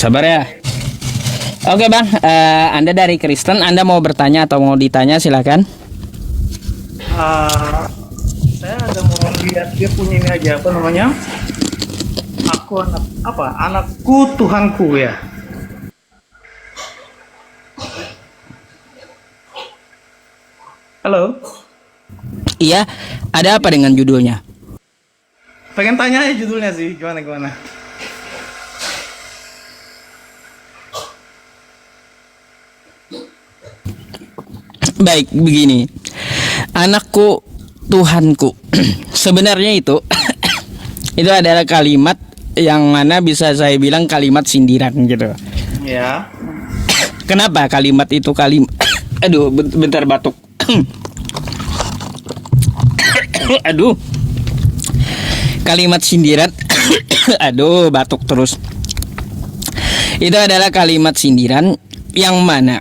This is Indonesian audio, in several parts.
Sabar ya. Oke bang, Anda dari Kristen, Anda mau bertanya atau mau ditanya silakan. Saya ada mau lihat dia punya ini aja, apa namanya? Aku anak apa? Anakku Tuhanku ya. Halo. Iya, ada apa dengan judulnya? Pengen tanya aja judulnya sih, gimana? Baik, begini. Anakku, Tuhanku. Sebenarnya itu itu adalah kalimat yang mana bisa saya bilang kalimat sindiran gitu. Ya. Kenapa kalimat itu kalimat? Aduh, bentar batuk. Aduh. Kalimat sindiran. Aduh, batuk terus. Itu adalah kalimat sindiran yang mana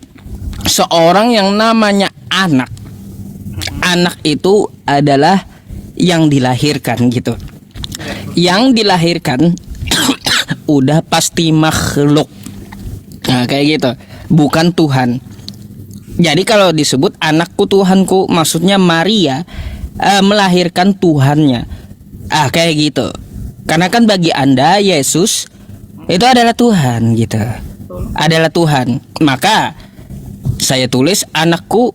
seorang yang namanya anak itu adalah yang dilahirkan gitu. Yang dilahirkan udah pasti makhluk. Nah, kayak gitu. Bukan Tuhan. Jadi kalau disebut anakku Tuhanku, maksudnya Maria melahirkan Tuhannya. Kayak gitu. Karena kan bagi Anda Yesus itu adalah Tuhan gitu. Adalah Tuhan. Maka saya tulis anakku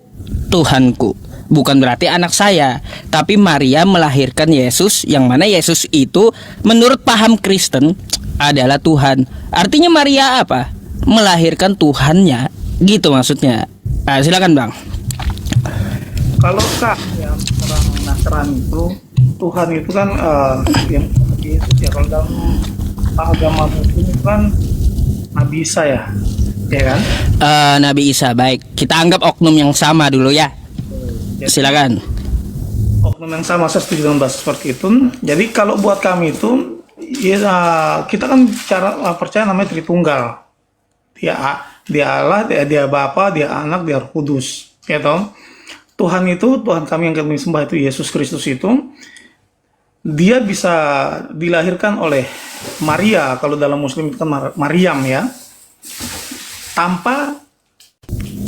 Tuhanku. Bukan berarti anak saya, tapi Maria melahirkan Yesus, yang mana Yesus itu menurut paham Kristen adalah Tuhan. Artinya Maria apa? Melahirkan Tuhannya, gitu maksudnya. Silakan bang. Kalau ya orang Nasrani itu Tuhan itu kan yang Yesus ya. Kalau dalam agama Muslim itu kan Nabi Isa ya kan? Nabi Isa, baik. Kita anggap oknum yang sama dulu ya. Silakan. Oknum yang sama, saya setuju dengan bahasa seperti itu. Jadi kalau buat kami itu, ya, kita kan cara percaya namanya Tritunggal. Dia Allah, dia Bapa, dia Anak, dia Roh Kudus. Ya toh? Tuhan itu, Tuhan kami yang kami sembah itu Yesus Kristus itu, dia bisa dilahirkan oleh Maria. Kalau dalam Muslim itu kan Maryam ya. Tanpa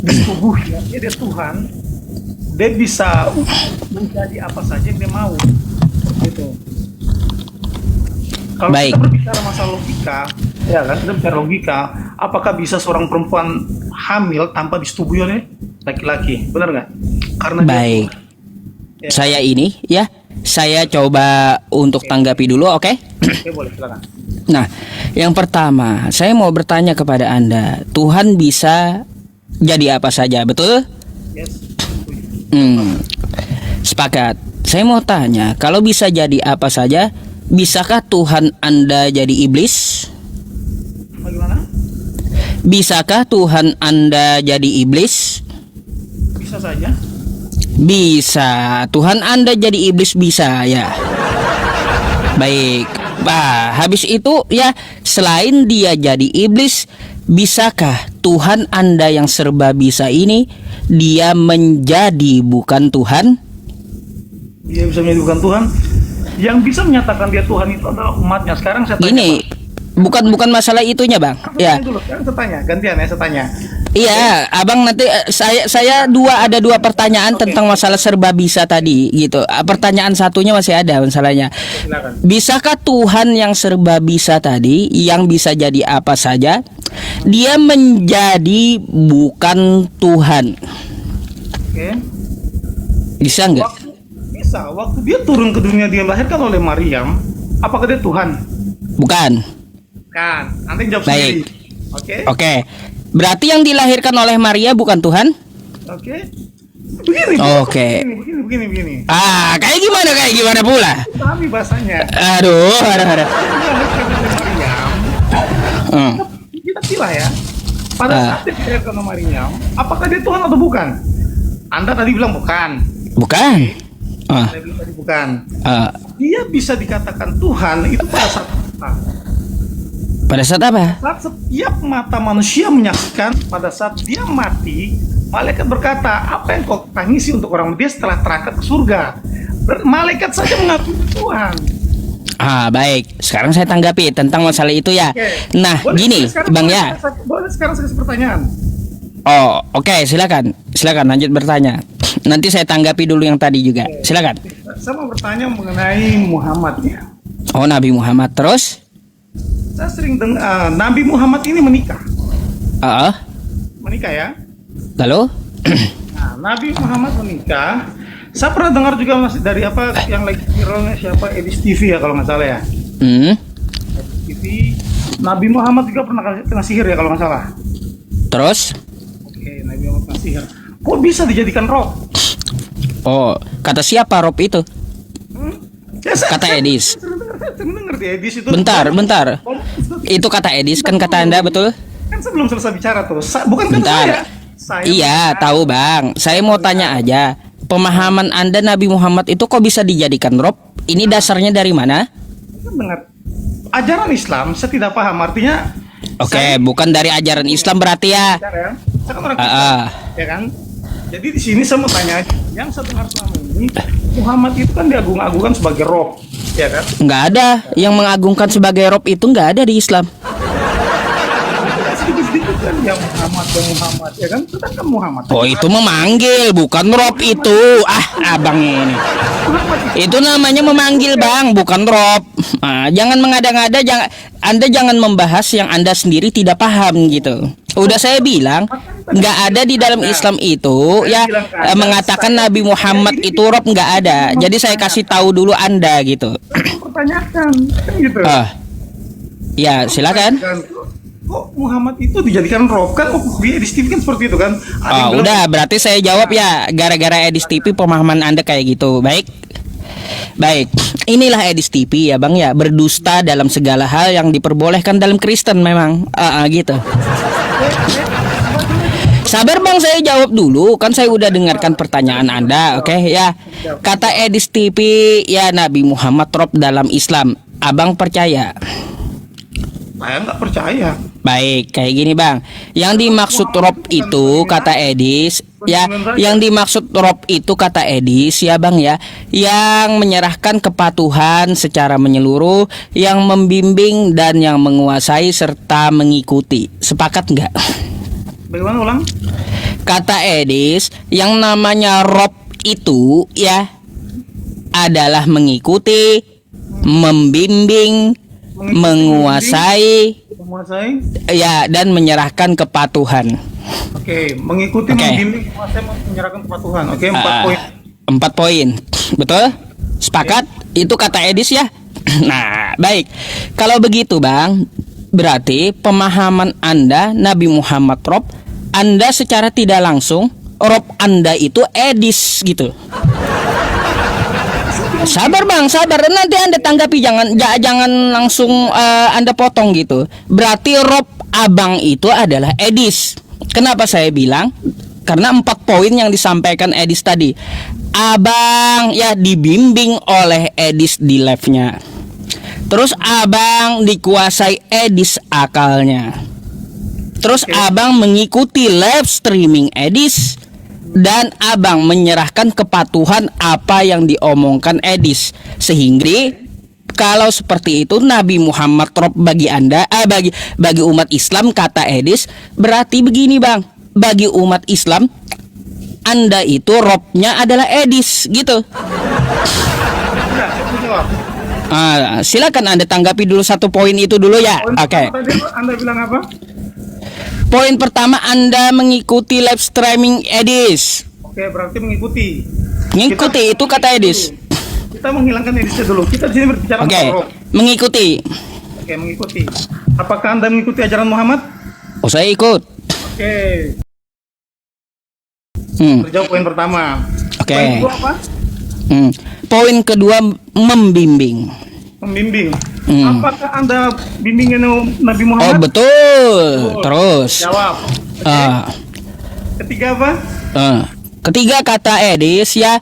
disetubuhi, dia Tuhan. Dia bisa menjadi apa saja yang dia mau, gitu. Kalau kita berbicara masalah logika, ya kan, kita bicara logika, apakah bisa seorang perempuan hamil tanpa disetubui oleh laki-laki, benar nggak? Karena baik, ya. Saya coba untuk tanggapi dulu, oke? Oke, boleh, silakan. Nah, yang pertama, saya mau bertanya kepada Anda, Tuhan bisa jadi apa saja, betul? Yes. Sepakat. Saya mau tanya, kalau bisa jadi apa saja, bisakah Tuhan Anda jadi iblis? Bagaimana? Bisakah Tuhan Anda jadi iblis? Bisa saja. Bisa. Tuhan Anda jadi iblis bisa ya. Baik. Habis itu ya, selain dia jadi iblis, bisakah Tuhan Anda yang serba bisa ini dia menjadi bukan Tuhan? Dia bisa menjadi bukan Tuhan. Yang bisa menyatakan dia Tuhan itu adalah umatnya. Sekarang saya tanya. Ini bukan masalah itunya, Bang. Ya. Dulu, sekarang saya tanya, gantian ya saya tanya. Iya, Abang nanti saya ada dua pertanyaan tentang masalah serba bisa tadi gitu. Pertanyaan satunya masih ada masalahnya. Silakan. Bisakah Tuhan yang serba bisa tadi, yang bisa jadi apa saja, dia menjadi bukan Tuhan? Oke. Bisa nggak? Bisa. Waktu dia turun ke dunia, dia dilahirkan oleh Maryam. Apakah dia Tuhan? Bukan. Kan. Nanti jawab Baik. sendiri. Oke. Berarti yang dilahirkan oleh Maria bukan Tuhan? Oke. Begini. Oke. Begini. Kayak gimana pula? Pahami bahasanya. Aduh. Maryam. Kita pilih ya. Pada saat dia dilahirkan oleh Maryam, apakah dia Tuhan atau bukan? Anda tadi bilang bukan. Bukan. Saya bilang tadi bukan. Dia bisa dikatakan Tuhan itu pada saat apa? Pada saat apa? Saat setiap mata manusia menyaksikan, pada saat dia mati, malaikat berkata, apa yang kau tangisi untuk orang dia setelah terangkat ke surga? Malaikat saja mengakui Tuhan. Baik. Sekarang saya tanggapi tentang masalah itu ya. Oke. Nah, Boleh, gini, sekarang Bang boleh, ya. Boleh sekarang saya kasih pertanyaan. Oh, oke, silakan. Silakan lanjut bertanya. Nanti saya tanggapi dulu yang tadi juga. Silakan. Saya mau bertanya mengenai Muhammad ya. Oh, Nabi Muhammad terus? Saya sering dengar Nabi Muhammad ini menikah. Ah, Menikah ya. lalu? Nah, Nabi Muhammad menikah. Saya pernah dengar juga masih dari apa yang lagi viralnya siapa Edis TV ya kalau nggak salah ya. Hmm. TV Nabi Muhammad juga pernah kena sihir ya kalau nggak salah. Terus? Oke, Nabi Muhammad kena sihir. Kok bisa dijadikan roh? Oh, kata siapa Rob itu? Ya, Kata Edis. Sering dengar di Edis itu. Bentar. Itu kata Edis kan kata Anda betul? Kan saya belum selesai bicara tuh. Bukan kata Bentar. saya. Saya Iya, tahu Bang. Saya mau tanya aja. Pemahaman Anda Nabi Muhammad itu kok bisa dijadikan Rob? Ini dasarnya dari mana? kan dengar ajaran Islam. Saya tidak paham artinya. Oke, bukan dari ajaran Islam berarti ya. Bicara ya. Saya kan orang Ah, Kristen, ah. ya kan? Jadi di sini saya mau tanya aja. Yang saya dengar selama ini Muhammad itu kan diagung-agungkan sebagai roh, ya kan? Nggak ada yang mengagungkan sebagai Rob itu nggak ada di Islam. Sedikit-sedikit kan yang Muhammad, ya kan? Itu kan Muhammad. Oh, itu memanggil, bukan Rob itu. Abang ini. Muhammad itu Itu namanya memanggil Bang, bukan Rob. Jangan mengada-ngada, Anda jangan membahas yang Anda sendiri tidak paham gitu. Udah saya bilang, nggak ada di dalam Islam itu ya mengatakan Nabi Muhammad itu Rob, nggak ada. Jadi saya kasih tahu dulu Anda gitu. pertanyakan, kan gitu. Ya silakan. Dan kok Muhammad itu dijadikan roh kan? Oh, di Edis TV kan seperti itu kan? Ada yang bilang, Udah, berarti saya jawab ya. Gara-gara Edis TV pemahaman Anda kayak gitu. Baik, inilah Edis TV ya Bang ya, berdusta dalam segala hal yang diperbolehkan dalam Kristen memang. Gitu. Sabar Bang, saya jawab dulu. Kan saya udah dengarkan pertanyaan Anda. Oke ya. Kata Edis TV ya Nabi Muhammad Rob dalam Islam. Abang percaya? saya nggak percaya. Baik, kayak gini Bang. Yang dimaksud Rob itu kata Edis ya, yang dimaksud Rob itu kata Edis ya Bang ya, yang menyerahkan kepatuhan secara menyeluruh, yang membimbing dan yang menguasai serta mengikuti. Sepakat nggak? Bagaimana ulang? Kata Edis, yang namanya Rob itu ya adalah mengikuti, membimbing, menguasai ya, dan menyerahkan kepatuhan. Oke, mengikuti, Oke. membimbing, menguasai, menyerahkan kepatuhan. Oke, 4 poin. 4 poin. Betul? Sepakat? Itu kata Edis ya. Nah, baik. Kalau begitu Bang, berarti pemahaman Anda Nabi Muhammad Rob, Anda secara tidak langsung Rob Anda itu Edis gitu. Sabar Bang, sabar. Nanti Anda tanggapi, jangan langsung Anda potong gitu. Berarti Rob Abang itu adalah Edis. Kenapa saya bilang? Karena 4 poin yang disampaikan Edis tadi. Abang ya dibimbing oleh Edis di live-nya. Terus Abang dikuasai Edis akalnya. Terus Abang mengikuti live streaming Edis. Dan Abang menyerahkan kepatuhan apa yang diomongkan Edis. Sehingga kalau seperti itu Nabi Muhammad Rob bagi Anda, bagi umat Islam kata Edis, berarti begini Bang, bagi umat Islam Anda itu Robnya adalah Edis gitu. Silakan Anda tanggapi dulu 1 poin itu dulu ya. Oke. Anda bilang apa? Poin pertama, Anda mengikuti live streaming Edis. Oke, berarti mengikuti. Mengikuti itu kata Edis. Kita menghilangkan Edisnya dulu. Kita di sini berbicara Oke, tentang roh. mengikuti. Oke, mengikuti. Apakah Anda mengikuti ajaran Muhammad? Oh, saya ikut. Oke, Hmm. terjawab poin pertama. Oke. Poin kedua apa? Poin kedua, membimbing. Membimbing. Apakah Anda bimbingan Nabi Oh, Muhammad? betul. Terus. Jawab. Oke. Ah, Ketiga apa? Ketiga kata Edis ya,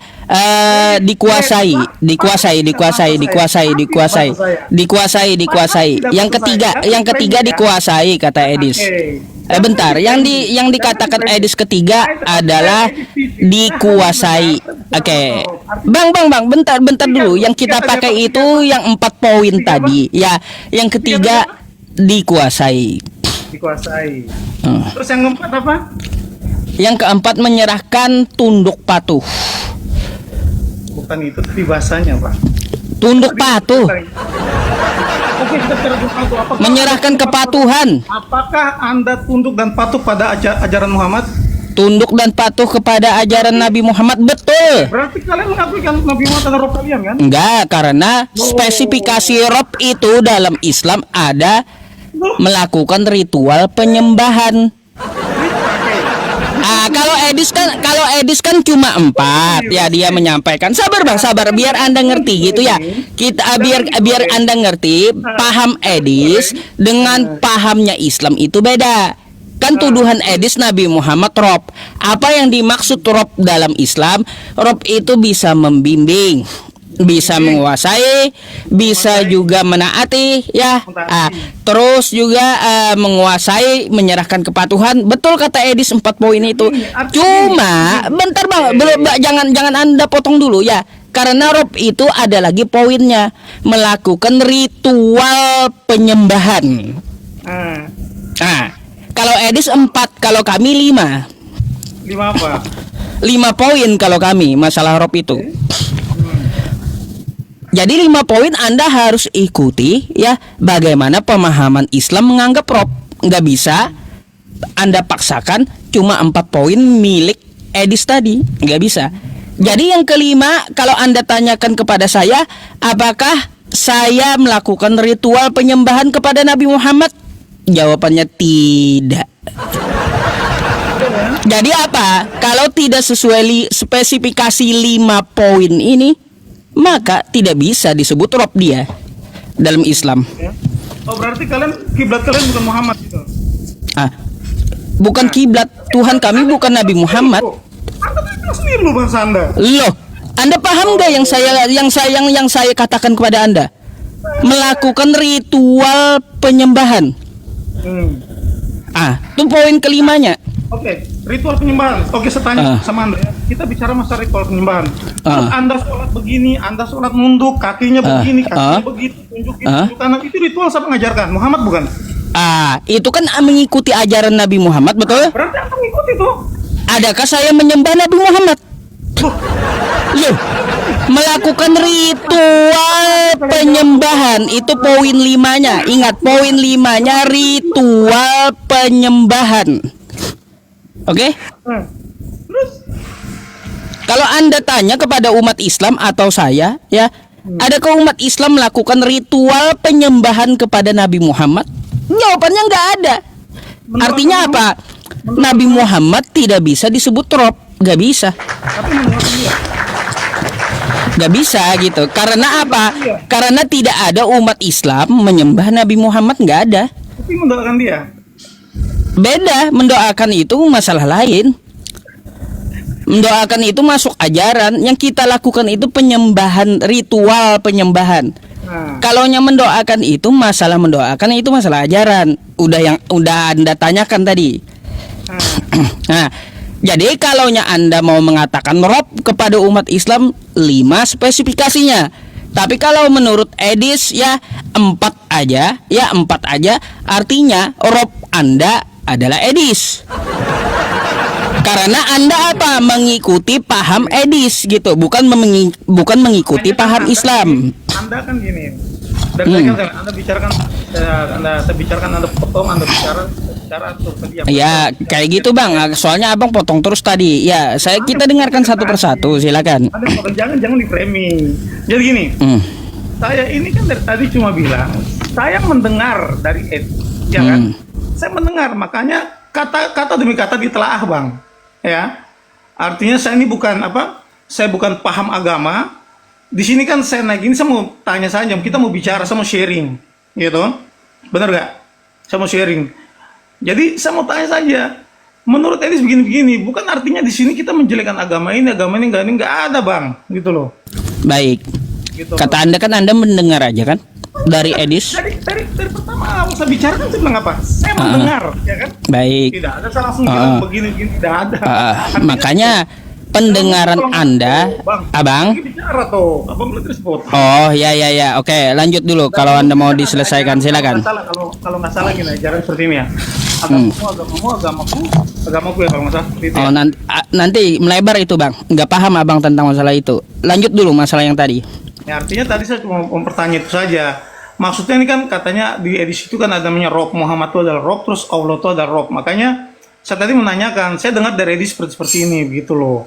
dikuasai. Yang ketiga dikuasai kata Edis. Bentar, yang dikatakan Edis ketiga adalah dikuasai. Oke. Bang, bentar dulu. Yang kita pakai itu yang 4 poin tadi. Ya, yang ketiga dikuasai. Dikuasai. Hmm. Terus yang keempat apa? Yang keempat menyerahkan tunduk patuh. Bukan itu, tapi bahasanya, Pak. Tunduk patuh. Oke, kita bicara tunduk patuh. Menyerahkan kepatuhan. Apakah Anda tunduk dan patuh pada ajaran Muhammad? Tunduk dan patuh kepada ajaran Nabi Muhammad, betul. Berarti kalian mengakui kan Nabi Muhammad adalah roh kalian kan? Enggak, karena spesifikasi rob itu dalam Islam ada melakukan ritual penyembahan. Kalau Edis kan cuma 4 ya, dia menyampaikan. Sabar bang, sabar biar Anda ngerti gitu ya. Kita biar Anda ngerti, paham Edis dengan pahamnya Islam itu beda. Kan tuduhan Edis Nabi Muhammad rob. Apa yang dimaksud rob dalam Islam? Rob itu bisa membimbing, bisa menguasai, bisa juga menaati ya. Terus juga menguasai, menyerahkan kepatuhan. Betul kata Edis 4 poin itu. Cuma bentar bang, jangan Anda potong dulu ya. Karena rob itu ada lagi poinnya, melakukan ritual penyembahan. Kalau Edis 4, kalau kami 5. 5 apa? 5 poin kalau kami masalah rob itu. Jadi 5 poin Anda harus ikuti ya, bagaimana pemahaman Islam menganggap rob. Nggak bisa Anda paksakan cuma 4 poin milik Edis tadi, nggak bisa. Jadi yang kelima, kalau Anda tanyakan kepada saya, apakah saya melakukan ritual penyembahan kepada Nabi Muhammad? Jawabannya tidak. Jadi apa? Kalau tidak sesuai spesifikasi 5 poin ini, maka tidak bisa disebut rob dia dalam Islam. Oh, berarti kiblat kalian bukan Muhammad gitu. Bukan kiblat. Tuhan kami bukan Nabi Muhammad. Anda itu sendiri loh bahasa Anda. Loh, Anda paham nggak yang saya katakan kepada Anda? Melakukan ritual penyembahan. Itu poin kelimanya. Oke, ritual penyembahan. Oke, saya tanya sama Anda ya. Kita bicara masalah ritual penyembahan. Kalau Anda sholat begini, Anda sholat nunduk, kakinya begini, kakinya begitu, tunjuk kanan, itu ritual siapa mengajarkan? Muhammad bukan? Itu kan mengikuti ajaran Nabi Muhammad, betul? Berarti Anda mengikuti tuh. Adakah saya menyembah Nabi Muhammad? Loh, melakukan ritual penyembahan itu poin 5-nya. Ingat, poin 5-nya ritual penyembahan. Oke? Terus kalau Anda tanya kepada umat Islam atau saya, ya, adakah umat Islam melakukan ritual penyembahan kepada Nabi Muhammad? Jawabannya nggak ada. Artinya apa? Nabi Muhammad tidak bisa disebut rob, nggak bisa. Nggak bisa gitu. Karena apa? Karena tidak ada umat Islam menyembah Nabi Muhammad, nggak ada. Tapi mendoakan dia. Beda, mendoakan itu masalah lain. Mendoakan itu masuk ajaran. Yang kita lakukan itu penyembahan, ritual penyembahan. Kalau yang mendoakan itu masalah ajaran. Udah Anda tanyakan tadi. Nah, jadi kalaunya Anda mau mengatakan rob kepada umat Islam 5 spesifikasinya. Tapi kalau menurut Edis ya 4 aja, artinya rob Anda adalah Edis. Karena Anda apa? Mengikuti paham Edis gitu, bukan mengikuti paham Islam. Anda kan gini. Dan Anda bicarakan, Anda potong, Anda bicara tuh tadi. Ya, kayak gitu Bang. Soalnya Abang potong terus tadi. Ya, kita dengarkan satu persatu, silakan. Jangan di framing. Jadi gini. Saya ini kan dari tadi cuma bilang, saya mendengar dari ya kan? Saya mendengar, makanya kata demi kata ditelaah, Bang. Ya. Artinya saya ini bukan saya bukan paham agama. Di sini kan saya naik ini, saya mau tanya saja, kita mau bicara, saya mau sharing, gitu, benar gak? Saya mau sharing. Jadi saya mau tanya saja, menurut Edis begini-begini, bukan artinya di sini kita menjelekkan agama ini nggak ada Bang, gitu loh. Baik. Gitu, kata Anda kan Anda mendengar aja kan dari Edis. Dari pertama awal saya bicara kan saya bilang apa? Saya mendengar, ya kan? Baik. Tidak ada, saya langsung bilang begini, tidak ada. Makanya pendengaran Anda, Bang, Abang. ini bicara tuh, abang belum respon. Oh, ya ya ya. Oke, lanjut dulu kalau Anda mau diselesaikan, silakan. Kalau nggak salah gini, jarang seperti ini ya. Agamaku ya kalau nggak salah seperti itu. Oh, Ya. nanti melebar itu, Bang. Nggak paham Abang tentang masalah itu. Lanjut dulu masalah yang tadi. Ya, artinya tadi saya cuma mempertanyaan itu saja. Maksudnya ini kan katanya di edisi itu kan ada namanya Rob, Muhammad itu adalah Rob, terus Allah itu adalah Rob. Makanya saya tadi menanyakan, saya dengar dari edisi seperti ini, begitu loh.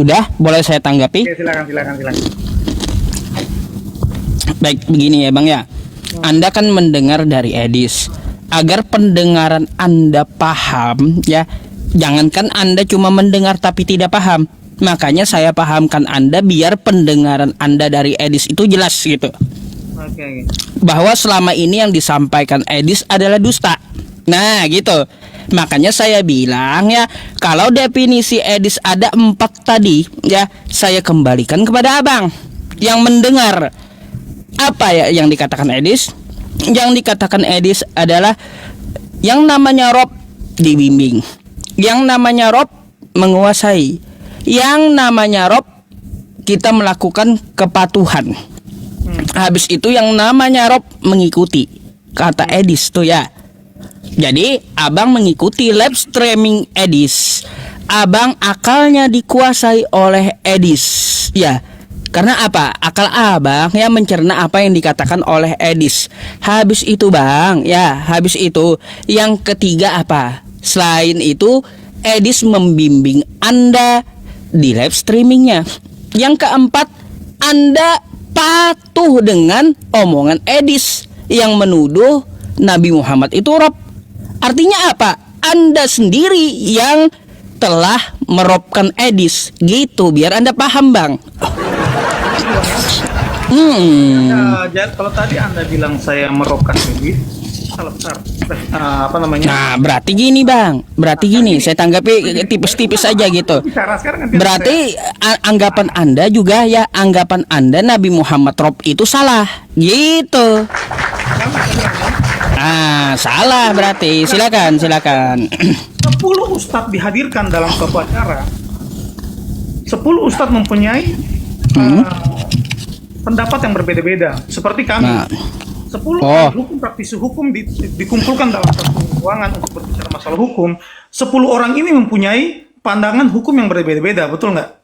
Udah, boleh saya tanggapi? Oke, silakan. Baik, begini ya, Bang ya. Anda kan mendengar dari Edis. Agar pendengaran Anda paham, ya. Jangankan Anda cuma mendengar tapi tidak paham. Makanya saya pahamkan Anda biar pendengaran Anda dari Edis itu jelas gitu. Oke. Bahwa selama ini yang disampaikan Edis adalah dusta. Nah gitu. Makanya saya bilang ya, kalau definisi Edis ada 4 tadi, ya saya kembalikan kepada Abang yang mendengar. Apa ya yang dikatakan Edis? Yang dikatakan Edis adalah yang namanya Rob dibimbing, yang namanya Rob menguasai, yang namanya Rob kita melakukan kepatuhan. Habis itu yang namanya Rob mengikuti, kata Edis tuh ya. Jadi Abang mengikuti live streaming Edis. Abang akalnya dikuasai oleh Edis. Ya, karena apa? Akal Abang ya mencerna apa yang dikatakan oleh Edis. Habis itu Bang, ya habis itu yang ketiga apa? Selain itu Edis membimbing Anda di live streamingnya. Yang keempat, Anda patuh dengan omongan Edis yang menuduh Nabi Muhammad itu Rob. Artinya apa? Anda sendiri yang telah merobkan Edis. Gitu, biar Anda paham Bang. Ya, kalau tadi Anda bilang saya merobkan edis, salah besar. Apa namanya? Nah, berarti gini Bang. Berarti gini, saya tanggapi tipis-tipis aja gitu. Bicara sekarang kan Berarti anggapan Anda juga ya, anggapan Anda Nabi Muhammad Rob itu salah. Gitu. Salah berarti. Silakan. 10 ustadz dihadirkan dalam suatu acara. 10 ustadz mempunyai pendapat yang berbeda-beda. Seperti kami. Nah. 10 ahli hukum, praktisi hukum dikumpulkan dalam satu ruangan untuk berbicara masalah hukum. 10 orang ini mempunyai pandangan hukum yang berbeda-beda, betul nggak?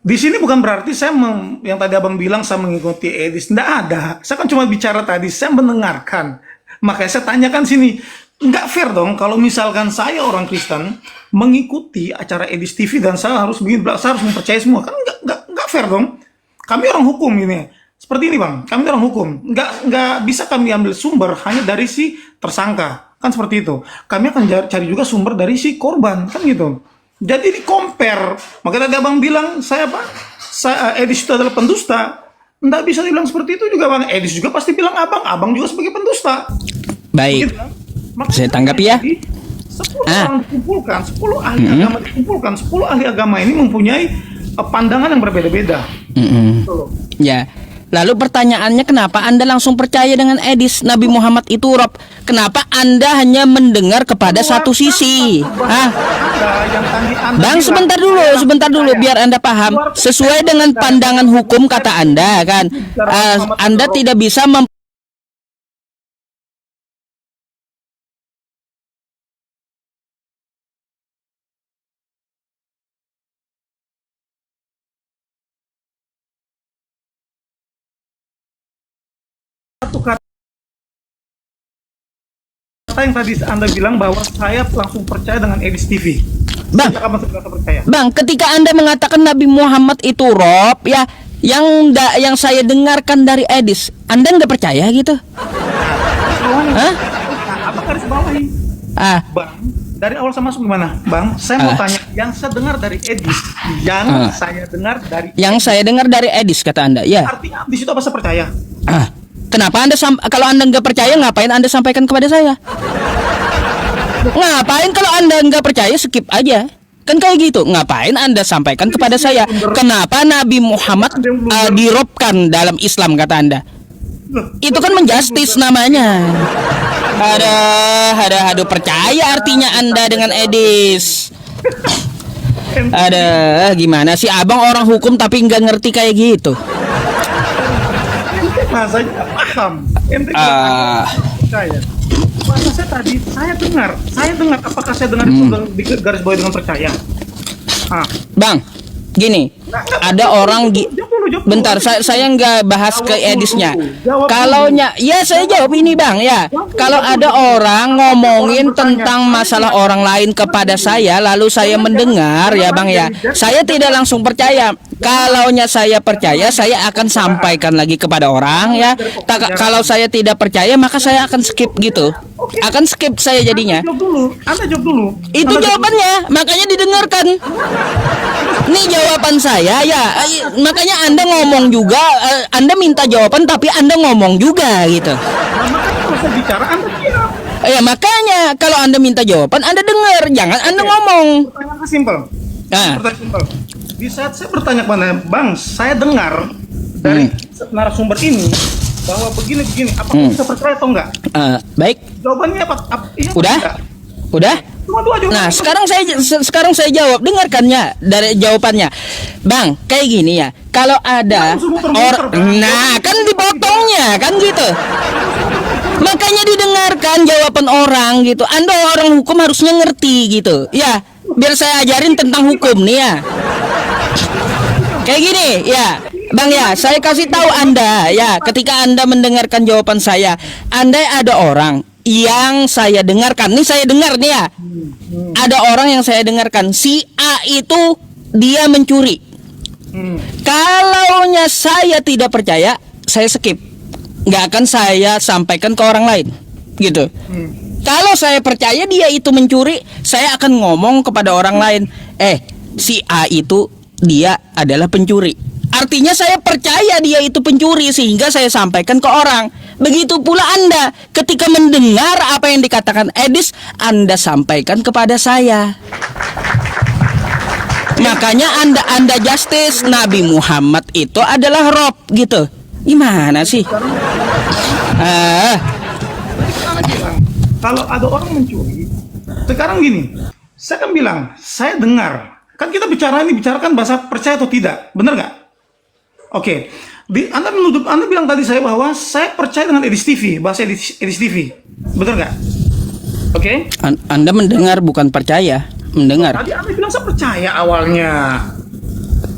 Di sini bukan berarti saya yang tadi abang bilang saya mengikuti Edis, nggak ada. Saya kan cuma bicara tadi, saya mendengarkan. Makanya saya tanyakan sini, nggak fair dong kalau misalkan saya orang Kristen mengikuti acara Edis TV dan saya harus mempercayai semua, kan nggak fair dong. Kami orang hukum ini. Seperti ini Bang, kami orang hukum, nggak bisa kami ambil sumber hanya dari si tersangka, kan seperti itu. Kami akan cari juga sumber dari si korban, kan gitu. Jadi di compare, makanya tadi Abang bilang saya Edis itu adalah pendusta, nggak bisa dibilang seperti itu juga Bang. Edis juga pasti bilang Abang juga sebagai pendusta. Baik, Begitu, kan? saya tanggapi ya. 10 orang dikumpulkan, 10 ahli agama dikumpulkan, 10 ahli agama ini mempunyai pandangan yang berbeda-beda. Gitu loh. Ya. Lalu pertanyaannya, kenapa Anda langsung percaya dengan Edis Nabi Muhammad itu Rob? Kenapa Anda hanya mendengar kepada satu sisi? Bang, sebentar dulu biar Anda paham. Sesuai dengan pandangan hukum kata Anda kan, Anda tidak bisa Satu kata yang tadi Anda bilang bahwa saya langsung percaya dengan Edis TV. Bang, percaya. Bang, ketika Anda mengatakan Nabi Muhammad itu Rob, ya, yang saya dengarkan dari Edis, Anda nggak percaya gitu? Hah? Apa garis bawahi? Bang, dari awal saya masuk gimana? Bang, saya mau tanya, yang saya dengar dari Edis, Yang saya dengar dari Edis kata Anda, ya. Artinya di situ apa saya percaya? Kenapa kalau Anda nggak percaya, ngapain Anda sampaikan kepada saya? Ngapain kalau Anda nggak percaya, skip aja. Kan kayak gitu. Ngapain Anda sampaikan kepada saya? Kenapa Nabi Muhammad dirobkan dalam Islam kata Anda? Itu kan menjustis namanya. Ada percaya artinya Anda dengan Edis. Ada gimana sih abang orang hukum tapi nggak ngerti kayak gitu. Masa nggak paham? Ente percaya. Masa saya dengar. Apakah saya dengar itu di garis bawah dengan percaya? Bang, gini, ada orang bentar, saya nggak bahas ke Edisnya. Kalaunya, ya saya jawab ini bang, ya. Kalau ada orang ngomongin tentang masalah orang lain kepada saya, lalu saya mendengar, ya bang ya, saya tidak langsung percaya. Kalaunya saya percaya, saya akan sampaikan lagi kepada orang, ya. Kalau saya tidak percaya, maka saya akan skip gitu. Akan skip saya jadinya. Anda jawab dulu. Itu jawabannya, makanya didengarkan. Ini jawaban saya ya, makanya Anda ngomong juga, Anda minta jawaban tapi Anda ngomong juga gitu. Nah, makanya kalau saya bicara Anda diam. Ya makanya kalau Anda minta jawaban Anda dengar, jangan Anda ngomong. Pertanyaan simpel. Pertanyaan simpel. Di saat saya bertanya kepada Bang, saya dengar dari narasumber ini bahwa begini, apakah bisa percaya atau enggak? Baik. Jawabannya apa? Iya, udah? enggak? Udah? Cuma dua jawaban. Nah, sekarang saya jawab, dengarkannya dari jawabannya. Bang, kayak gini ya. Kalau ada nah, kan dipotongnya kan gitu. Makanya didengarkan jawaban orang gitu. Anda orang hukum harusnya ngerti gitu. Ya, biar saya ajarin tentang hukum nih ya. Kayak gini, ya. Bang ya, saya kasih tahu Anda ya, ketika Anda mendengarkan jawaban saya, andai ada orang yang saya dengarkan, nih saya dengar nih ya. Ada orang yang saya dengarkan, si A itu dia mencuri. Kalaunya saya tidak percaya, saya skip. Nggak akan saya sampaikan ke orang lain. Gitu. Kalau saya percaya dia itu mencuri, saya akan ngomong kepada orang lain, si A itu dia adalah pencuri. Artinya saya percaya dia itu pencuri sehingga saya sampaikan ke orang. Begitu pula Anda ketika mendengar apa yang dikatakan Edis, Anda sampaikan kepada saya. Makanya Anda justice, Nabi Muhammad itu adalah Rob gitu. Gimana sih? Kalau ada orang mencuri, sekarang gini, saya kan bilang, saya dengar. Kan kita bicarakan bahasa percaya atau tidak, benar nggak? Oke, Anda bilang tadi saya bahwa saya percaya dengan Edis TV, bahasa Edis TV, benar nggak? Oke? Anda mendengar bukan percaya, mendengar. Tadi Anda bilang saya percaya awalnya.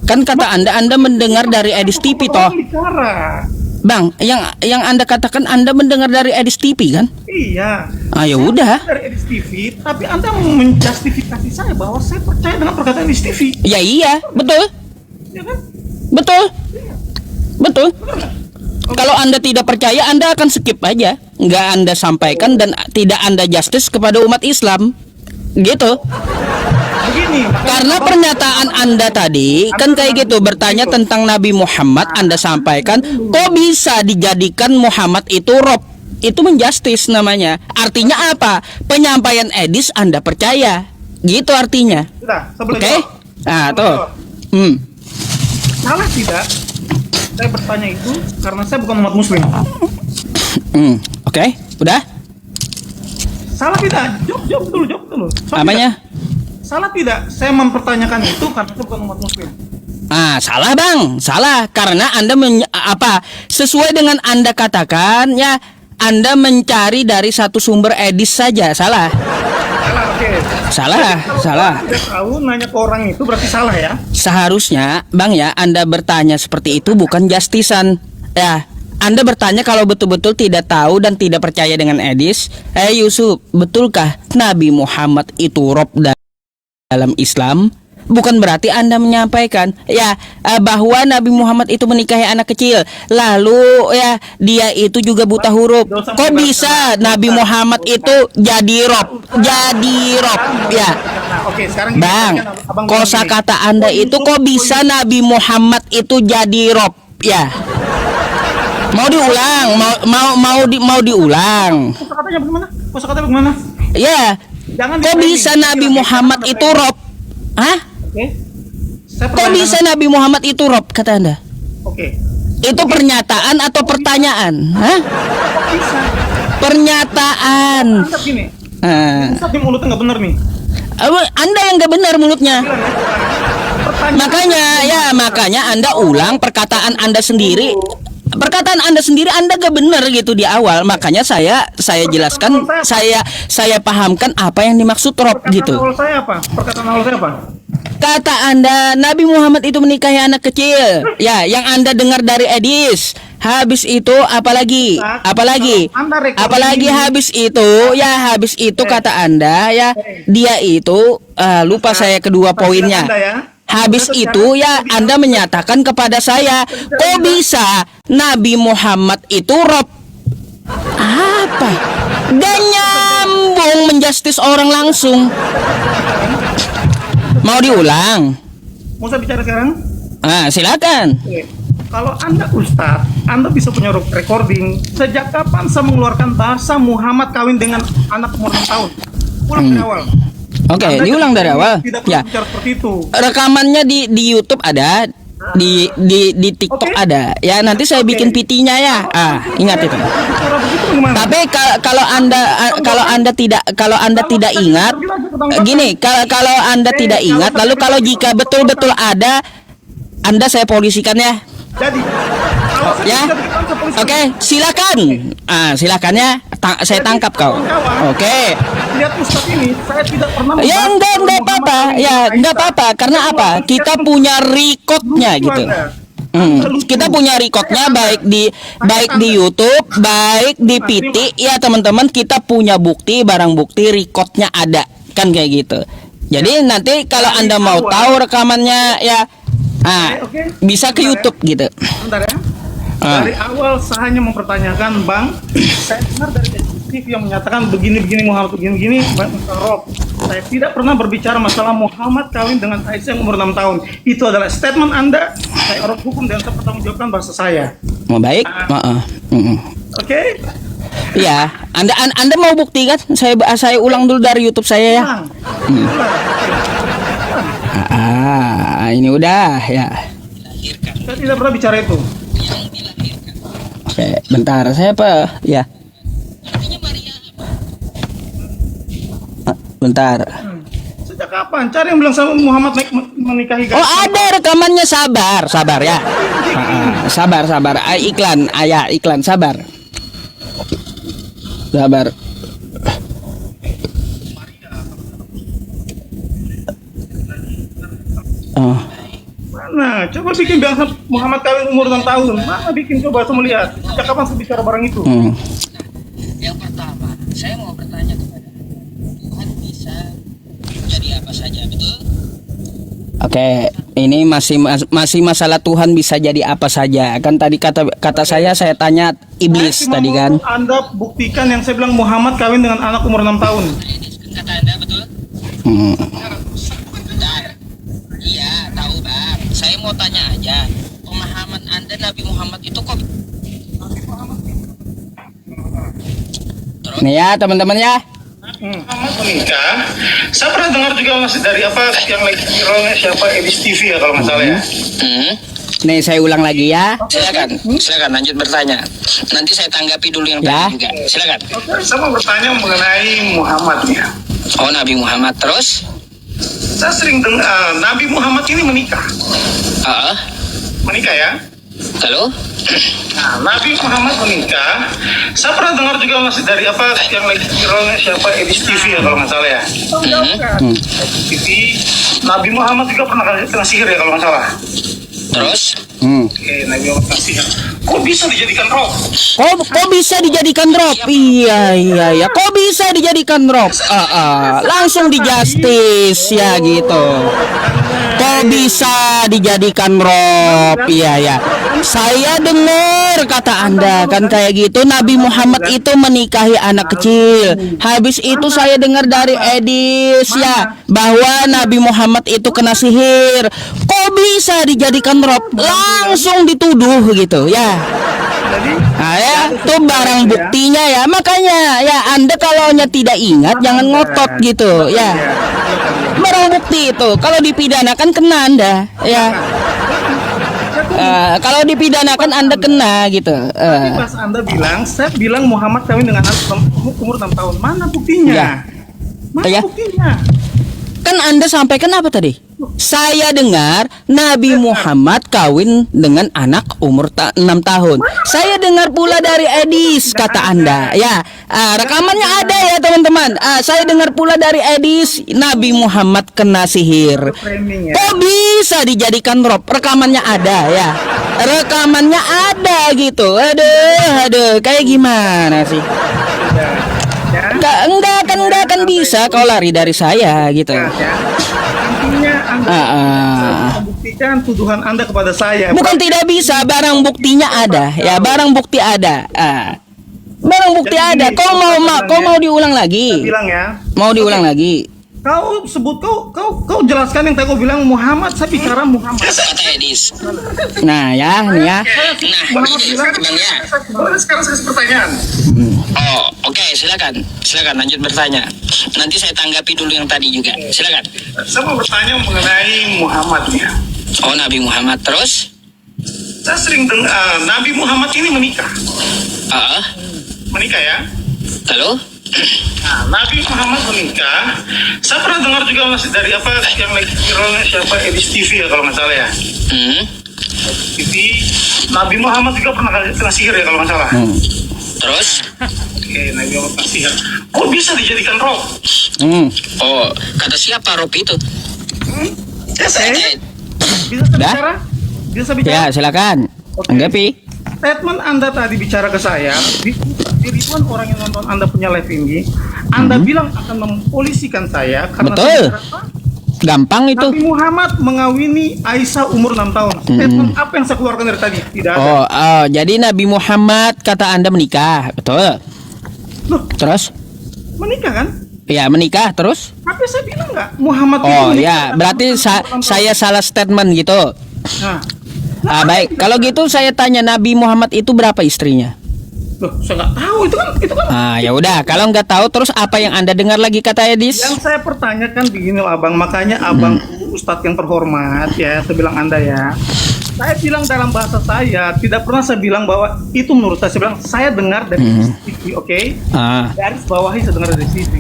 Kan kata Anda mendengar dari Edis TV toh. Bang, yang Anda katakan Anda mendengar dari Edis TV kan? Iya. Ya udah. Dari Edis TV, tapi Anda menjustifikasi saya bahwa saya percaya dengan perkataan Edis TV. Ya iya, betul. Ya kan? Betul. Betul. Kalau Anda tidak percaya, Anda akan skip aja. Nggak Anda sampaikan dan tidak Anda justice kepada umat Islam. Gitu. Begini, karena pernyataan Anda tadi kan kayak gitu, bertanya tentang Nabi Muhammad, Anda sampaikan kok bisa dijadikan Muhammad itu Rob. Itu menjustice namanya. Artinya apa? Penyampaian Edis Anda percaya. Gitu artinya. Oke? Nah, tuh. Salah tidak? Saya bertanya itu karena saya bukan umat muslim. Oke, udah? Salah tidak? Jawab dulu. Apanya? Salah tidak? Saya mempertanyakan itu karena saya bukan umat muslim. Salah bang, salah karena Anda sesuai dengan Anda katakan ya, Anda mencari dari satu sumber Edis saja, salah. Salah. Tidak tahu nanya ke orang itu berarti salah ya? Seharusnya bang ya, Anda bertanya seperti itu bukan justisan ya. Anda bertanya kalau betul-betul tidak tahu dan tidak percaya dengan Edis. Yusuf, betulkah Nabi Muhammad itu Rob dalam Islam? Bukan berarti Anda menyampaikan ya bahwa Nabi Muhammad itu menikahi anak kecil, lalu ya dia itu juga buta huruf. Kok bisa Nabi Muhammad itu jadi Rob ya? Bang, kosakata Anda itu kok bisa Nabi Muhammad itu jadi Rob ya? Mau diulang, mau diulang. Kosakatanya bagaimana? Ya, kok bisa Nabi Muhammad itu Rob? Hah? Kok bisa Nabi Muhammad itu Rob kata Anda? Itu pernyataan atau pertanyaan? Hah? Bisa. Pernyataan. Anda gini. Ah. Ustaz di mulutnya nggak benar nih. Anda yang nggak benar mulutnya. Pertanyaan. Makanya Anda ulang perkataan Anda sendiri. Perkataan Anda sendiri Anda gak benar gitu di awal. Makanya saya jelaskan, saya pahamkan apa yang dimaksud Rob gitu. Perkataan awal saya apa? Perkataan awal saya apa? Kata Anda Nabi Muhammad itu menikahi anak kecil. Ya, yang Anda dengar dari Edis. Habis itu apalagi habis itu kata Anda ya, dia itu lupa saya kedua poinnya. Habis itu ya Anda menyatakan kepada saya, kok bisa Nabi Muhammad itu Rob? Apa? Gak nyambung menjustis orang langsung. Mau diulang? Mau saya bicara sekarang? Silakan. Oke. Kalau Anda Ustadz, Anda bisa punya recording. Sejak kapan saya mengeluarkan bahasa Muhammad kawin dengan anak umur 6 tahun? Ulang dari awal. Oke, diulang dari awal. Tidak Ya. perlu bicara seperti itu. Rekamannya di YouTube ada, di TikTok Oke. ada. Ya, nanti saya bikin PT-nya ya. Ingat itu. Bicara begitu bagaimana? Tapi kalau Anda tidak ingat, gini, kalau Anda tidak ingat, lalu kalau jika betul-betul ada, Anda saya polisikan ya. Jadi, kalau saya Ya. tidak ditangkap polisi, Oke, silakan. Silakan ya. Saya tangkap kau. Oke. lihat Ustadz ini, saya tidak pernah Ya membahas enggak Muhammad apa-apa. kawin Ya dengan enggak Aisyah. apa-apa. Karena apa? Kita punya recordnya gitu. Kita punya recordnya baik di YouTube, baik di PT. Ya teman-teman, kita punya bukti, barang bukti recordnya ada, kan kayak gitu. Jadi nanti kalau Anda mau tahu rekamannya ya, bisa ke YouTube gitu. Bentar ya. Dari awal saya hanya mempertanyakan, Bang, saya dengar dari TV yang menyatakan begini-begini Muhammad begini-begini, Rob. Saya tidak pernah berbicara masalah Muhammad kawin dengan Aisyah yang umur 6 tahun. Itu adalah statement Anda. Saya orang hukum dan saya bertanggung jawabkan bahasa saya. Mau baik? Oke? Ya, Anda mau bukti kan? Saya ulang dulu dari YouTube saya ya. Ulang. Ini udah ya. Saya tidak pernah bicara itu. Oke, bentar, saya apa? Ya. Bentar. Sejak kapan? Cari yang bilang sama Muhammad menikahi Oh, ada rekamannya, sabar ya. Sabar. Iklan, iklan, sabar. Oh. Mana? Coba bikin bilang Muhammad kawin umur 6 tahun. Mana bikin, coba saya melihat. Sejak kapan saya bicara barang itu? Yang pertama, saya mau bertanya kepada Tuhan bisa jadi apa saja, betul? Oke, ini masih masalah Tuhan bisa jadi apa saja. Kan tadi kata saya tanya iblis Saya tadi cuma kan. mau Anda buktikan yang saya bilang Muhammad kawin dengan anak umur 6 tahun. Kata Anda betul? Iya, tahu Bang. Saya mau tanya aja. Pemahaman Anda Nabi Muhammad itu kok? Nih ya teman-teman ya. Muhammad menikah. Saya pernah dengar juga masih dari apa yang lagi viralnya siapa Edis TV ya kalau nggak salah ya. Nih saya ulang lagi ya. Silakan lanjut bertanya. Nanti saya tanggapi dulu yang tadi juga. Silakan. Oke, saya mau bertanya mengenai Muhammad ya. Oh, Nabi Muhammad terus? Saya sering dengar Nabi Muhammad ini menikah. Menikah ya. Halo? Nah, Nabi Muhammad menikah. Saya pernah dengar juga masih dari apa yang lagi viralnya siapa Edis TV ya kalau nggak salah ya. Edis TV. Nabi Muhammad juga pernah kena sihir ya kalau nggak salah. Terus? Oke, Nabi Muhammad kena sihir. Kok bisa dijadikan roh? Kok bisa dijadikan drop? Iya. Kok bisa dijadikan drop? Langsung di justice ya gitu. Kok bisa dijadikan drop? Iya. Saya dengar kata Anda kan kayak gitu. Nabi Muhammad itu menikahi anak kecil. Habis itu saya dengar dari Edis ya bahwa Nabi Muhammad itu kena sihir. Kok bisa dijadikan drop? Langsung dituduh gitu ya. Nah ya, itu barang buktinya ya. Makanya ya Anda kalau tidak ingat jangan ngotot gitu ya. Barang bukti itu kalau dipidanakan kena Anda ya. Kalau dipidanakan Anda kena gitu. Tapi pas Anda bilang, saya bilang Muhammad kawin dengan anak umur 6 tahun. Mana buktinya? Ya. Mana Ya. buktinya? Kan Anda sampaikan apa tadi? Saya dengar Nabi Muhammad kawin dengan anak umur 6 tahun. Saya dengar pula dari Edis, kata Anda. Ya, rekamannya ada ya teman-teman. Saya dengar pula dari Edis, Nabi Muhammad kena sihir. Framing ya. Kok bisa dijadikan rob? Rekamannya ada ya. Rekamannya ada gitu. Aduh, kayak gimana sih? Ya. Enggak akan bisa kau lari dari saya gitu. Ya. Intinya Anda membuktikan tuduhan Anda kepada saya. Bukan tidak bisa, barang buktinya ada. Ya, barang bukti ada. Barang bukti Jadi ada. gini, Kau mau diulang lagi? Bilang ya. Mau diulang lagi? Kau sebut kau jelaskan yang tadi kau bilang Muhammad, saya bicara Muhammad. Kata Edis. Nah, ya, nih ya. Muhammad bilang. Bang ya. Boleh sekarang saya kasih pertanyaan. Oh, oke, silakan. Silakan lanjut bertanya. Nanti saya tanggapi dulu yang tadi juga. Silakan. Saya mau bertanya mengenai Muhammad ya. Oh, Nabi Muhammad terus? Saya sering dengar Nabi Muhammad ini menikah. Menikah ya. Lalu? Nah, Nabi Muhammad menikah. Saya pernah dengar juga masih dari apa yang lagi viralnya siapa Edis TV ya kalau nggak salah ya. TV. Nabi Muhammad juga pernah kena sihir ya kalau nggak salah. Terus? Oke, Nabi Muhammad kena sihir. Kok bisa dijadikan roh? Oh, kata siapa Rob itu? Bisa saya bicara? Bisa bicara? Ya, silakan. Oke. Anggapi. Statement Anda tadi bicara ke saya, di ribuan orang yang nonton Anda punya live ini, Anda bilang akan mempolisikan saya karena Betul. saya bicara apa? Gampang itu. Nabi Muhammad mengawini Aisyah umur 6 tahun. Statement apa yang saya keluarkan dari tadi? Tidak ada. Jadi Nabi Muhammad kata Anda menikah, betul? Loh, Terus? menikah kan? Ya, menikah terus? Tapi saya bilang nggak, Muhammad itu Oh menikah ya, dengan berarti umur 6 tahun. saya salah statement gitu. Nah, Baik, kalau gitu saya tanya Nabi Muhammad itu berapa istrinya? loh, saya nggak tahu itu kan. Ya udah, kalau nggak tahu terus apa yang Anda dengar lagi kata Edis? Yang saya pertanyakan begini loh abang, makanya abang Ustadz yang terhormat ya, saya bilang Anda ya. Saya bilang dalam bahasa saya, tidak pernah saya bilang bahwa itu menurut saya bilang, saya dengar dari CCTV, oke? Garis bawahi saya dengar dari CCTV.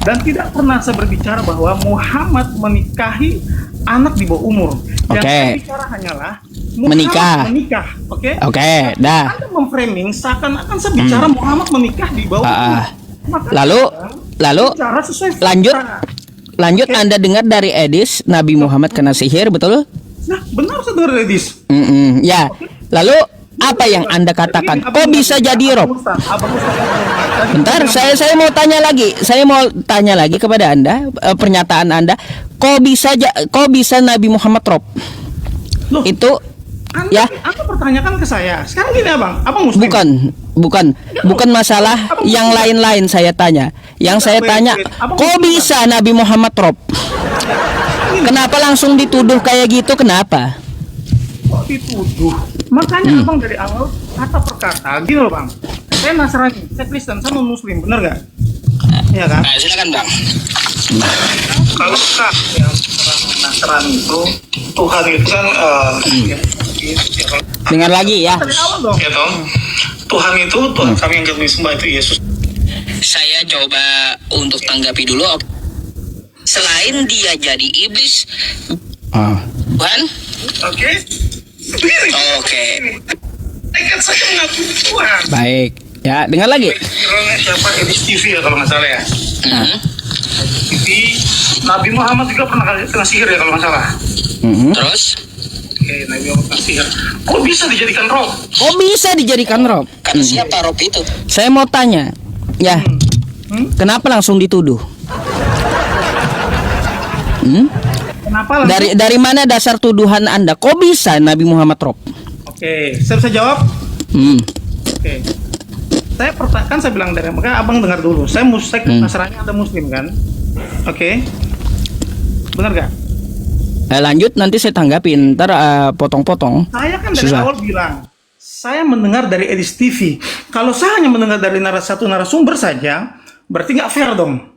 Dan tidak pernah saya berbicara bahwa Muhammad menikahi anak di bawah umur. Yang saya bicara hanyalah Muhammad menikah, oke? Oke, dah. Anda memframing seakan-akan saya bicara Muhammad menikah di bawah umur. Maka Lalu bicara sesuai fakta. lanjut Anda dengar dari Edis Nabi Muhammad kena sihir, betul? Nah, benar saya dengar dari Edis. Ya. Lalu apa yang Anda katakan? Kok bisa jadi rob? Bentar, saya mau tanya lagi. Saya mau tanya lagi kepada Anda, pernyataan Anda. Kok bisa Nabi Muhammad rob? Loh, Itu Anda pertanyakan ke saya. Sekarang gini abang muslim. bukan masalah yang lain-lain saya tanya. Yang saya tanya, kok bisa Nabi Muhammad rob? Kenapa langsung dituduh kayak gitu? Kenapa? Kok dituduh? Makanya abang dari awal kata per kata gini loh bang. Saya Nasrani, saya Kristen, saya non Muslim, bener gak? Iya kan? Silakan Bang. Kalau kita yang orang Nasrani itu Tuhan itu kan Dengar lagi ya. dari awal dong. Ya dong. Tuhan itu Tuhan kami yang kami sembah itu Yesus. Saya coba untuk tanggapi dulu. Selain dia jadi iblis, Tuhan? Oke. Oke. Kan saya mengaku Tuhan. Baik. Ya, dengar lagi. Viralnya siapa Edis TV ya kalau nggak salah ya. TV. Nabi Muhammad juga pernah kena sihir ya kalau nggak salah. Terus? Oke, Nabi Muhammad kena sihir. Kok bisa dijadikan roh? Kok bisa dijadikan rob? Kata siapa Rob itu? Saya mau tanya. Ya. Kenapa langsung dituduh? Kenapa langsung? Dari mana dasar tuduhan Anda? Kok bisa Nabi Muhammad rob? Oke, saya bisa jawab. Oke. Saya bilang dari makanya abang dengar dulu. Saya Nasrani, Anda Muslim kan? Oke. Benar gak? Lanjut nanti saya tanggapin. Ntar potong-potong. Saya kan dari awal bilang, saya mendengar dari Edis TV. Kalau saya hanya mendengar dari satu narasumber saja, berarti nggak fair dong.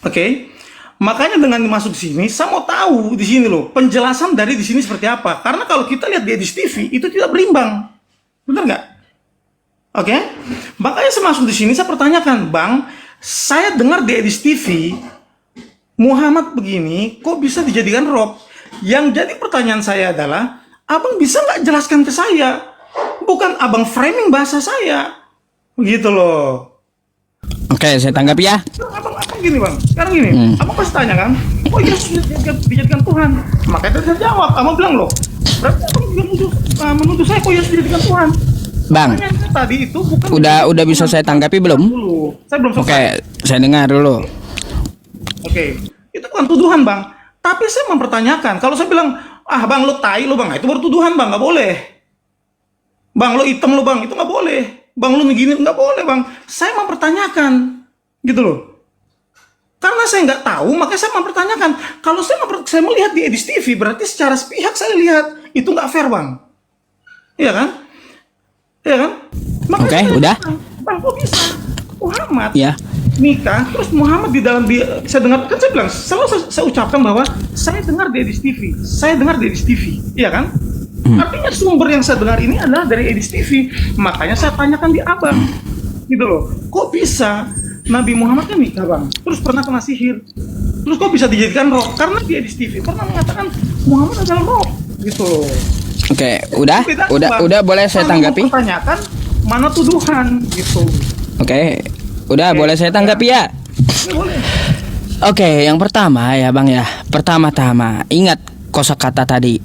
Oke. makanya dengan masuk sini, saya mau tahu di sini loh penjelasan dari di sini seperti apa. Karena kalau kita lihat di Edis TV itu tidak berimbang, benar nggak? Oke, makanya saya masuk di sini saya pertanyakan, Bang, saya dengar di Edis TV Muhammad begini, kok bisa dijadikan rob? Yang jadi pertanyaan saya adalah, abang bisa nggak jelaskan ke saya? Bukan abang framing bahasa saya, begitu loh. Oke, saya tanggapi ya. Abang gini bang, sekarang gini, abang pasti tanya kan, oh iya dijadikan Tuhan, makanya saya jawab, abang bilang loh, berarti abang juga menuduh saya kok Yesus dijadikan Tuhan. Bang, Makanya tadi itu bukan udah bisa saya tanggapi belum? dulu, saya belum selesai. Oke, saya dengar dulu. Oke, itu bukan tuduhan bang, tapi saya mempertanyakan. Kalau saya bilang, ah bang lo tai lo bang, itu baru tuduhan bang, nggak boleh. Bang lo hitam lo bang, itu nggak boleh. Bang lo begini nggak boleh bang. Saya mempertanyakan, gitu loh. Karena saya nggak tahu, makanya saya mempertanyakan. Kalau saya melihat di Edis TV, berarti secara sepihak saya lihat itu nggak fair bang. Iya kan? Iya kan? Makanya Oke, saya udah. bilang, bang kok bisa Muhammad Ya. nikah, terus Muhammad di dalam saya dengar, kan saya bilang, selalu saya ucapkan bahwa saya dengar di Edis TV, saya dengar di Edis TV, iya kan? Artinya sumber yang saya dengar ini adalah dari Edis TV, makanya saya tanyakan di abang, gitu loh, kok bisa Nabi Muhammad kan nikah bang, terus pernah kena sihir, terus kok bisa dijadikan roh? Karena di Edis TV pernah mengatakan Muhammad adalah roh, gitu loh. Oke, udah boleh saya tanggapi? Pertanyakan mana tuduhan, gitu. Oke, udah boleh saya tanggapi ya? Boleh. Oke, yang pertama ya bang ya, pertama-tama ingat kosakata tadi.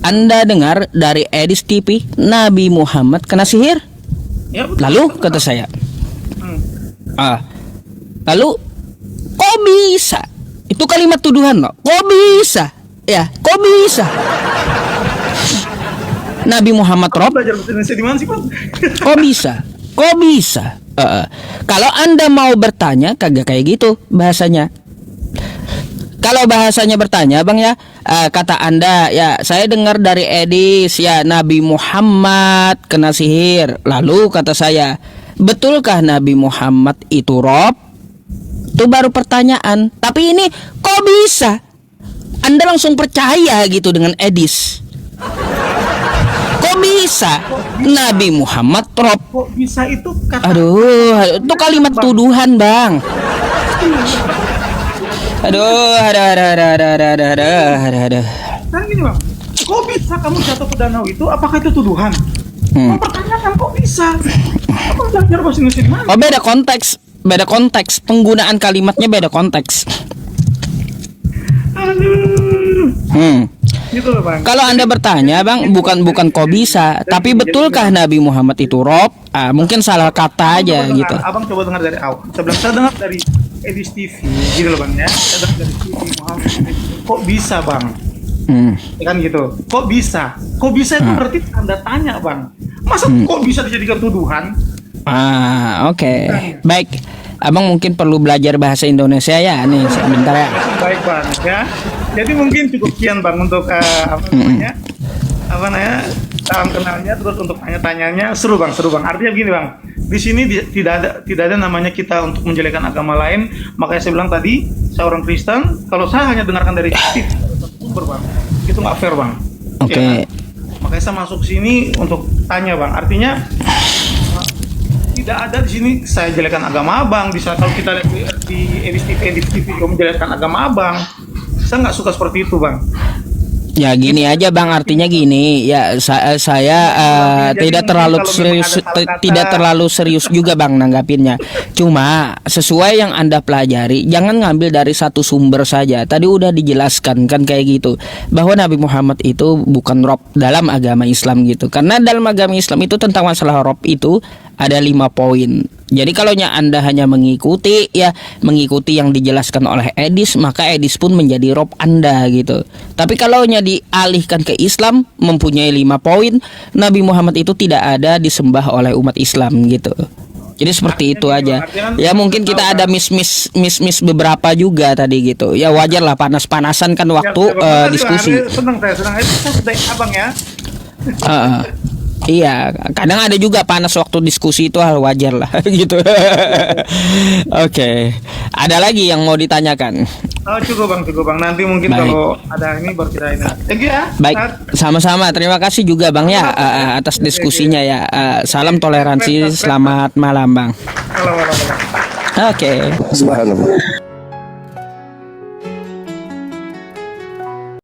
Anda dengar dari Edis TV Nabi Muhammad kena sihir? Ya, betul. Lalu kata saya, Hmm. lalu kok bisa? Itu kalimat tuduhan loh. Kok bisa? Ya, kok bisa? Nabi Muhammad rob? Belajar bahasa Indonesia di mana sih bang? Kok bisa? Kok bisa? Kalau Anda mau bertanya, kagak kayak gitu bahasanya. Kalau bahasanya bertanya, bang ya, kata Anda, ya saya dengar dari Edis, ya Nabi Muhammad kena sihir. Lalu kata saya, betulkah Nabi Muhammad itu rob? Itu baru pertanyaan. Tapi ini kok bisa? Anda langsung percaya gitu dengan Edis. Kok bisa Nabi Muhammad rob? Kok bisa itu kata? Aduh, itu kalimat tuduhan bang. Aduh. Sekarang gini bang, kok bisa kamu jatuh ke danau itu? Apakah itu tuduhan? Mempertanyakan kok bisa? Kamu belajar bahasa Indonesia di mana? Oh, beda konteks, penggunaan kalimatnya beda konteks. Aduh. Gitu loh bang. Kalau Anda bertanya bang, bukan kok bisa, tapi betulkah Nabi Muhammad itu rob? Mungkin salah kata aja Coba gitu. dengar, abang coba dengar dari awal. Saya dengar dari Edis TV, gitu loh bang ya. Saya dengar dari TV Muhammad. Kok bisa bang? Ya kan gitu. Kok bisa? Kok bisa itu berarti tanda tanya bang. Masa kok bisa dijadikan tuduhan? Oke. Baik. Abang mungkin perlu belajar bahasa Indonesia ya. Nih, sebentar ya. Baik bang ya. Jadi mungkin cukup sekian bang untuk apa namanya salam kenalnya, terus untuk tanya-tanyanya seru bang. Artinya begini bang, di sini tidak ada namanya kita untuk menjelekkan agama lain. Makanya saya bilang tadi saya orang Kristen. Kalau saya hanya dengarkan dari sumber bang, itu nggak fair bang. Oke. Ya kan? Makanya saya masuk sini untuk tanya bang. Artinya tidak ada di sini saya jelekkan agama abang. Bisa kalau kita lihat di Edis TV juga menjelekkan agama abang. Saya nggak suka seperti itu bang. Ya gini aja bang, artinya gini ya, saya tidak terlalu serius juga bang nanggapinnya. Cuma sesuai yang Anda pelajari, jangan ngambil dari satu sumber saja. Tadi udah dijelaskan kan kayak gitu, bahwa Nabi Muhammad itu bukan rob dalam agama Islam gitu. Karena dalam agama Islam itu tentang masalah rob itu ada 5 poin. Jadi kalau Anda hanya mengikuti yang dijelaskan oleh Edis, maka Edis pun menjadi rob Anda gitu. Tapi kalau dialihkan ke Islam mempunyai 5 poin, Nabi Muhammad itu tidak ada disembah oleh umat Islam gitu. Jadi seperti itu aja. Ya mungkin kita ada miss beberapa juga tadi gitu. Ya wajar lah, panas-panasan kan waktu diskusi. Senang itu abang ya. Iya, kadang ada juga panas waktu diskusi, itu hal wajar lah gitu. Oke. Ada lagi yang mau ditanyakan? Oh, cukup bang. Nanti mungkin Baik. kalau ada ini baru kita ini. Thank you ya. Baik, sama-sama. Terima kasih juga Bang ya atas diskusinya ya. Salam toleransi. Selamat malam Bang. Halo. Oke. Subhanallah.